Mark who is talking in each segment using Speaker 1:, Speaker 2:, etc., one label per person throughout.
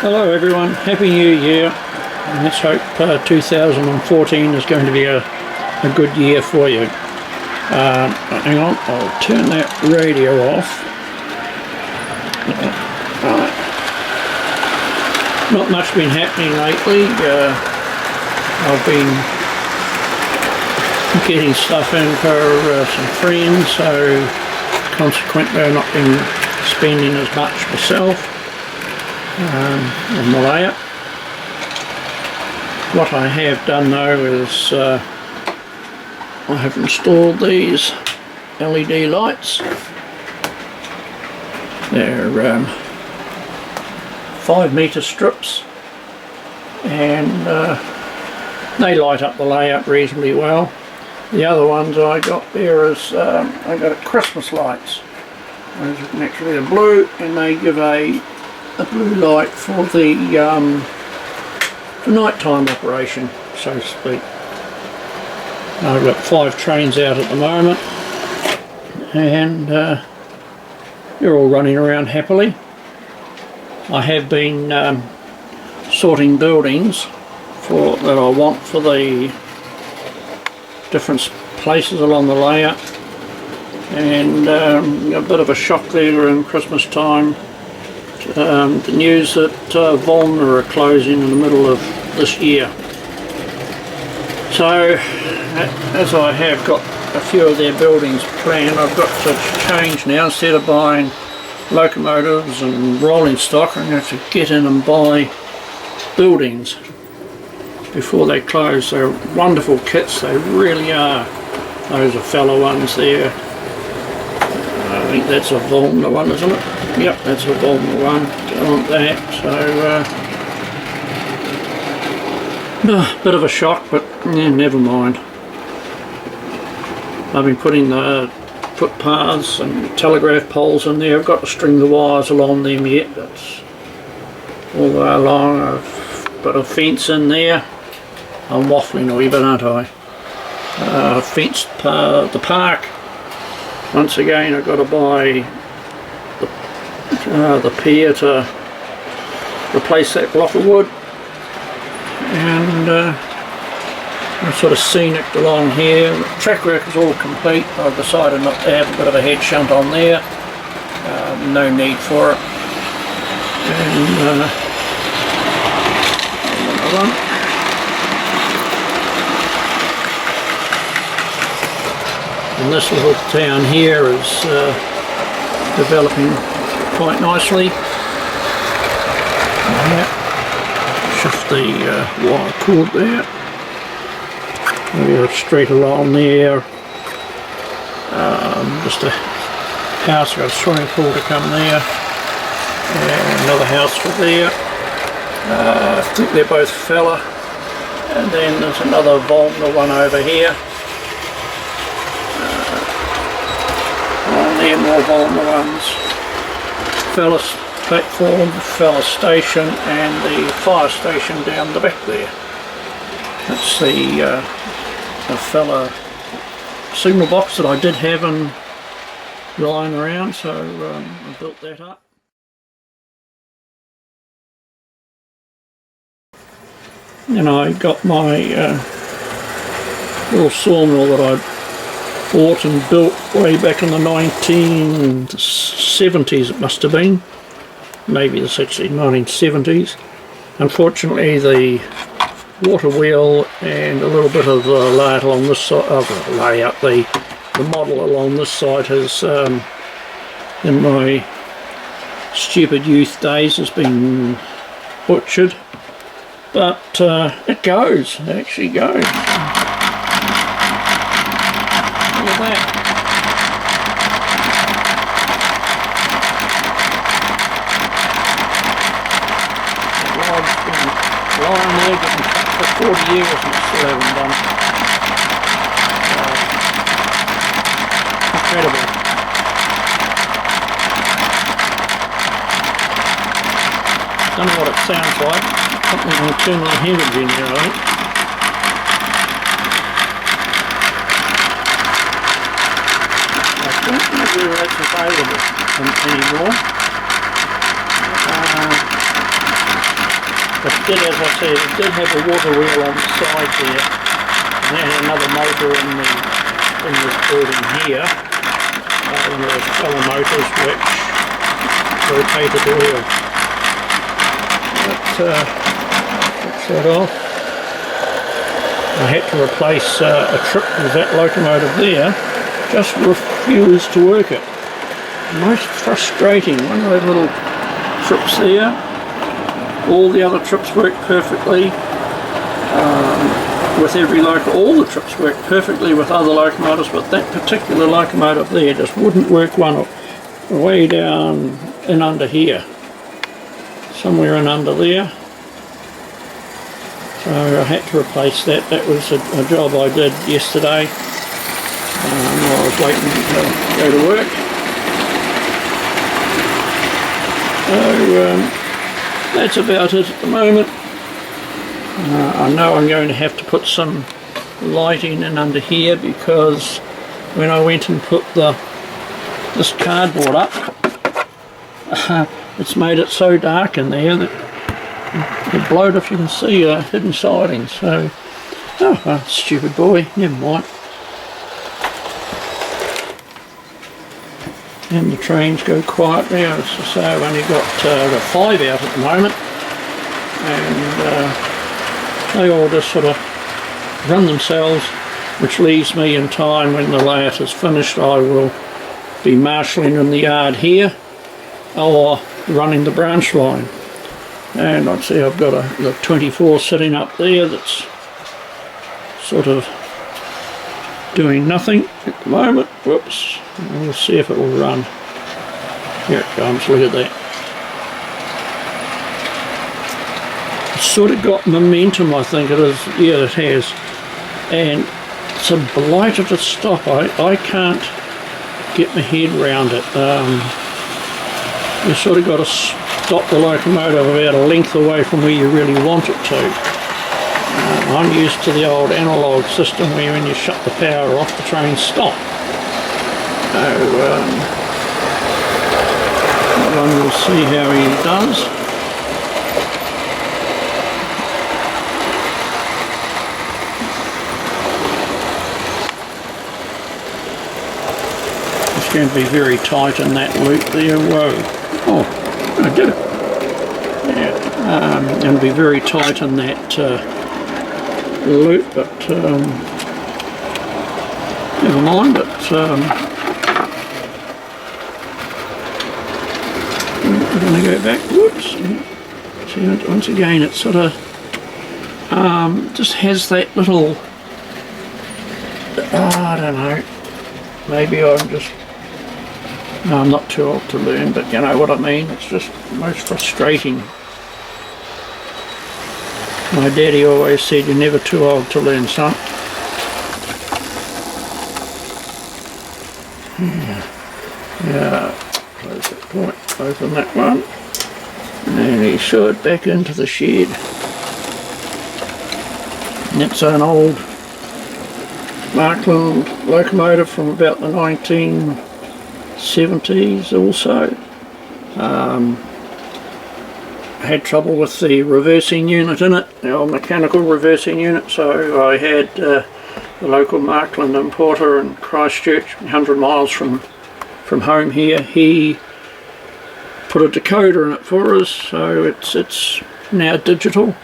Speaker 1: Hello everyone, Happy New Year. Let's hope 2014 is going to be a good year for you. Hang on, I'll turn that radio off. Not much been happening lately. I've been getting stuff in for some friends, so consequently I've not been spending as much myself on the layout. What I have done though is I have installed these LED lights. They're 5-meter strips, and they light up the layout reasonably well. The other ones I got there is I got Christmas lights. Those are naturally blue, and they give a blue light for the nighttime operation, so to speak. I've got 5 trains out at the moment, and they're all running around happily. I have been sorting buildings that I want for the different places along the layout, and a bit of a shock there in Christmas time. The news that Volna are closing in the middle of this year. So as I have got a few of their buildings planned, I've got to change now. Instead of buying locomotives and rolling stock, I'm going to have to get in and buy buildings before they close. They're wonderful kits, they really are. Those are fellow ones there. I think that's a Volna one, isn't it? Yep, that's a Volna one. I want that. So bit of a shock, but yeah, never mind. I've been putting the footpaths and telegraph poles in there. I've got to string the wires along them yet. That's all the way along. I've got a fence in there. I'm waffling a wee bit, aren't I? Fenced the park. Once again, I've got to buy the pier to replace that block of wood, and I'm sort of scenic along here. The track work is all complete. I've decided not to have a bit of a head shunt on there. No need for it. And another one. And this little town here is developing quite nicely. Shift the wire cord there. We got straight along there. Just a house, got a swimming pool to come there. And another house for there. I think they're both fella. And then there's another Volna one over here. There, more Volna ones. Fella platform, fella station, and the fire station down the back there. That's the fella signal box that I did have in lying around, so I built that up. And I got my little sawmill that I bought and built way back in the 1970s, it must have been. Maybe it's actually 1970s. Unfortunately, the water wheel and a little bit of the layout along this side, the model along this side has, in my stupid youth days, has been butchered. But it goes, it actually goes. Look at that. The log's been lying there getting cut for 40 years and it still haven't done it. Incredible. Don't know what it sounds like. Something will turn my head again here, I think. Whether that's available anymore. But it did, as I said, it did have a water wheel on the side there, and then another motor in this building here, one of those fellow motors which rotated the wheel. But that's that off. I had to replace a trip because that locomotive there just refused to work it. Most frustrating, one of those little trips there. All the other trips work perfectly with every locomotive. All the trips work perfectly with other locomotives, but that particular locomotive there just wouldn't work one way down in under here. Somewhere in under there. So I had to replace that. That was a job I did yesterday while I was waiting to go to work. So that's about it at the moment. I know I'm going to have to put some lighting in under here because when I went and put this cardboard up, it's made it so dark in there that the blowed, if you can see, hidden siding. So, oh well, stupid boy, never mind. And the trains go quiet now. As I say, I've only got 5 out at the moment, and they all just sort of run themselves, which leaves me in time when the layout is finished. I will be marshalling in the yard here or running the branch line. And I'd see I've got the 24 sitting up there that's sort of doing nothing at the moment. Whoops. We'll see if it will run. Here it comes, look at that. It's sort of got momentum, I think it is. Yeah, it has. And it's a blighter to stop. I can't get my head round it. You sort of got to stop the locomotive about a length away from where you really want it to. I'm used to the old analogue system where when you shut the power off, the trains stop. So, we'll see how he does. It's going to be very tight in that loop there. Whoa. Oh, I did it. Yeah, and be very tight in that loop, but never mind. But we're going to go back. Whoops. See, once again, it sort of just has that little. I don't know. Maybe I'm not too old to learn, but you know what I mean. It's just most frustrating. My daddy always said, you're never too old to learn, son. Yeah, close that point, open that one. And he saw it back into the shed. And that's an old Marklin locomotive from about the 1970s also. Had trouble with the reversing unit in it, the old mechanical reversing unit, so I had the local Marklin importer in Christchurch, 100 miles from home here. He put a decoder in it for us, so it's now digital.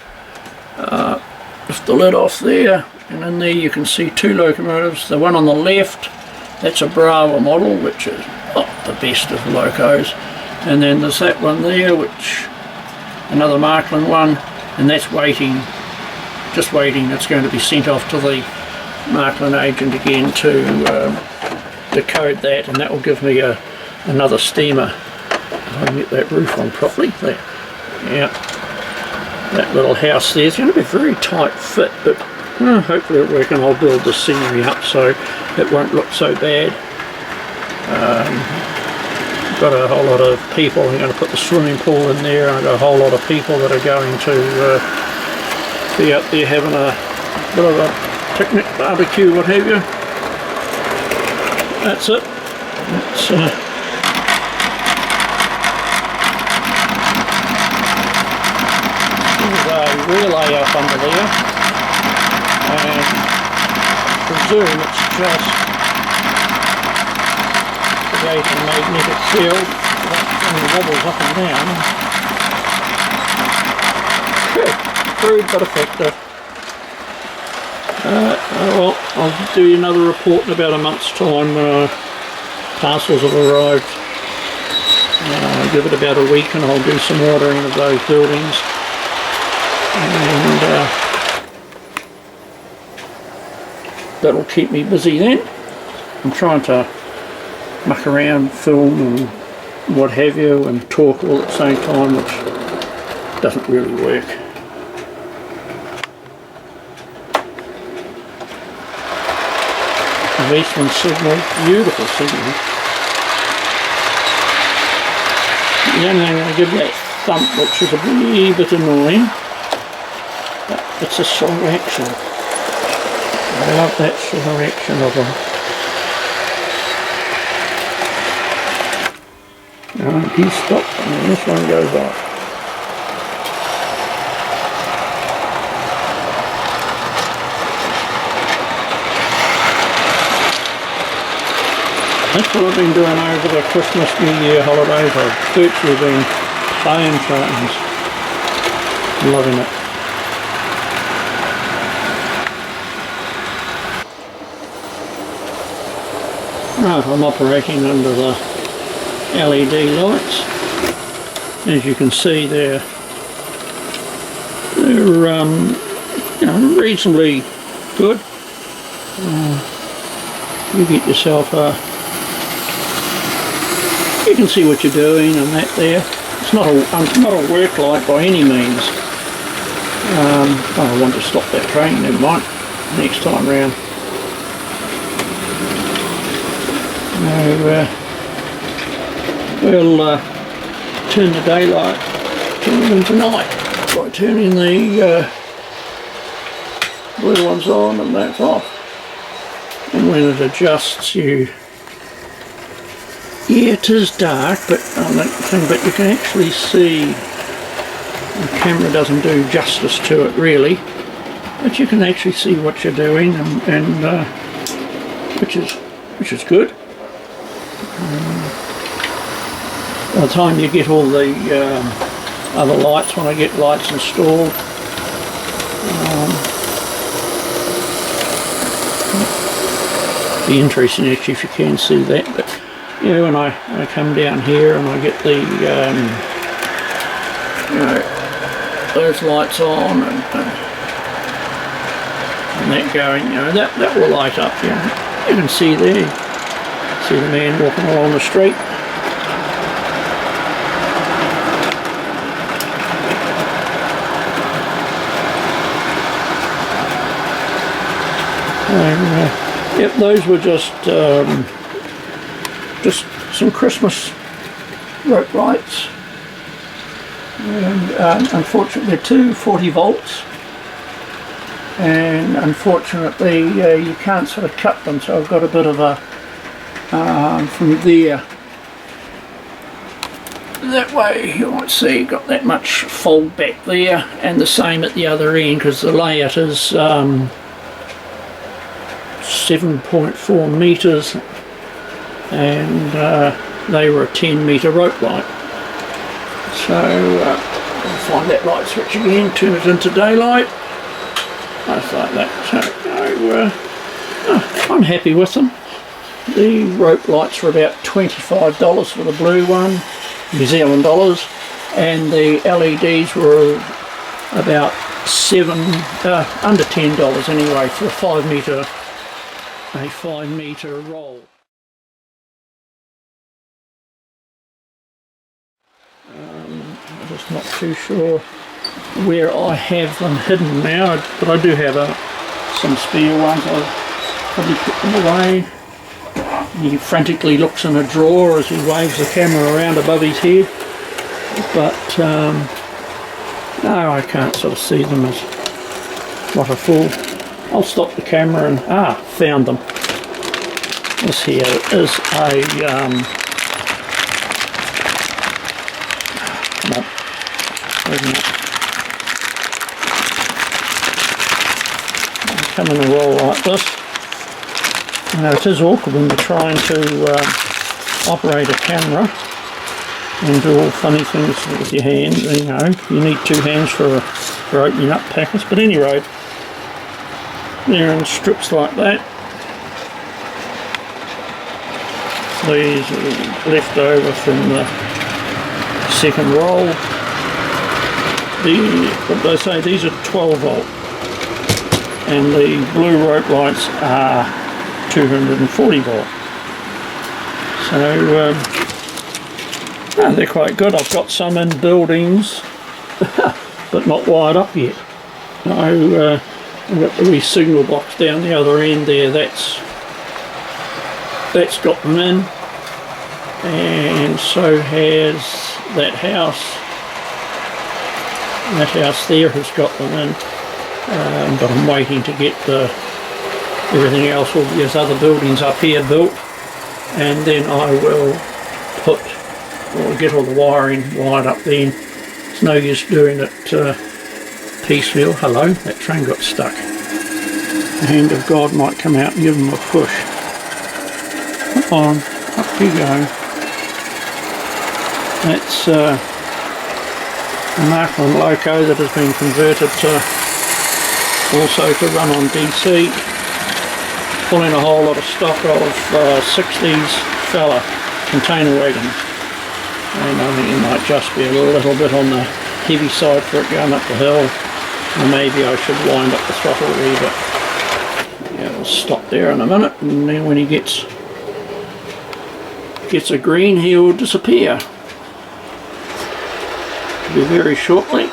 Speaker 1: Lift the lid off there, and in there you can see 2 locomotives. The one on the left, that's a Brava model, which is not the best of the locos, and then there's that one there, which another Marklin one, and that's waiting, just waiting. It's going to be sent off to the Marklin agent again to decode that, and that will give me another steamer. If I can get that roof on properly. There. Yeah, that little house there is going to be a very tight fit, but hopefully it'll work, and I'll build the scenery up so it won't look so bad. Got a whole lot of people. I'm going to put the swimming pool in there, and I've got a whole lot of people that are going to be up there having a bit of a picnic, barbecue, what have you. That's it. relay up under there, and I presume it's just creating a magnetic field that wobbles up and down. Good, crude but effective. Well, I'll do another report in about a month's time when parcels have arrived. Give it about a week and I'll do some ordering of those buildings, and that'll keep me busy then. I'm trying to muck around, film and what have you, and talk all at the same time, which doesn't really work. The Eastman signal, beautiful signal. The only thing I give that thump, which is a wee bit annoying, but it's a slow action. I love that slow action of them. He stopped and this one goes off. That's what I've been doing over the Christmas, New Year holidays. I've virtually been playing trains. Loving it. Right, I'm operating under the LED lights. As you can see, they're you know, reasonably good. You get yourself a. You can see what you're doing and that there. It's not a work light by any means. I want to stop that train, never mind, next time round. We'll turn the daylight into night by turning the blue ones on and that's off. And when it adjusts, yeah, it is dark, but but you can actually see. The camera doesn't do justice to it really, but you can actually see what you're doing, and which is good. By the time you get all the other lights, when I get lights installed, be interesting actually if you can see that. But you know, when I come down here and I get the you know, those lights on and that going, you know, that will light up. You know, you can see there, see the man walking along the street. Yep, those were just some Christmas rope lights, and unfortunately they're 240 volts, and unfortunately you can't sort of cut them, so I've got a bit of a from there, that way you might see got that much fold back there, and the same at the other end because the layout is 7.4 metres, and they were a 10 metre rope light. So I'll find that light switch again, turn it into daylight, just like that. So I'm happy with them. The rope lights were about $25 for the blue one, New Zealand dollars, and the LEDs were about under $10 anyway for a 5 metre roll. I'm just not too sure where I have them hidden now, but I do have some spare ones. I'll probably put them away. He frantically looks in a drawer as he waves the camera around above his head, but no, I can't sort of see them as what a fool. I'll stop the camera and found them. This here is a come on, wait a minute. come in a roll like this. Now it is awkward when you're trying to operate a camera and do all funny things with your hands. You know, you need two hands for opening up packets. But anyway, they're in strips like that. These are left over from the second roll. What did I say? These are 12 volt, and the blue rope lights are 240 volt. So they're quite good. I've got some in buildings, but not wired up yet. I've got the wee signal box down the other end there. That's got them in, and so has that house. That house there has got them in, but I'm waiting to get everything else, all these other buildings up here built, and then I will get all the wiring wired up then. It's no use doing it piecemeal. Hello, that train got stuck. The hand of God might come out and give them a push. Come on, up you go. That's a Marklin loco that has been converted also to run on DC, pulling a whole lot of stock of 60s fella container wagons, and I think it might just be a little bit on the heavy side for it going up the hill, and maybe I should wind up the throttle a wee bit. Yeah, we'll stop there in a minute, and then when he gets a green, he will disappear. Be very shortly.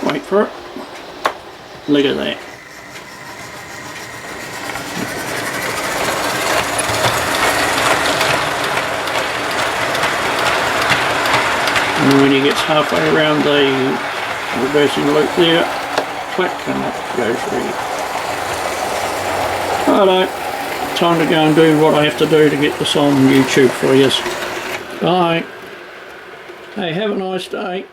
Speaker 1: Wait for it. Look at that. And when he gets halfway around the reversing loop there, click, and it goes free. Righto. Time to go and do what I have to do to get this on YouTube for you. Bye. Hey, have a nice day.